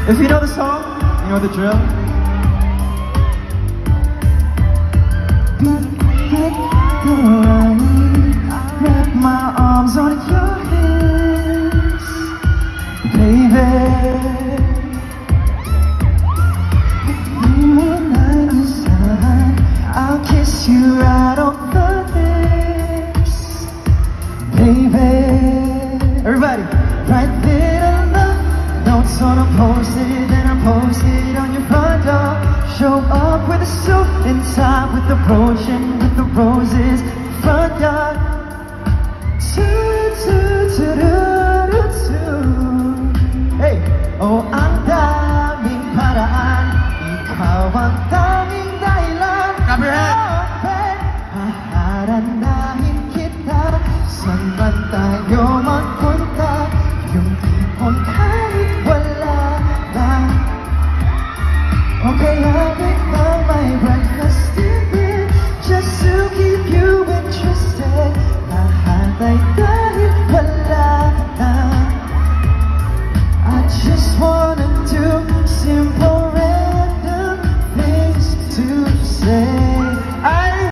If you know the song, you know the drill. Wrap my arms on your hips, baby. Moonlight and sun, I'll kiss you right on the lips, baby. Everybody, right there on the notes on a post-it, then I post it on your front door. Show up with a suit and tie, with the brooch and with the roses, front yard.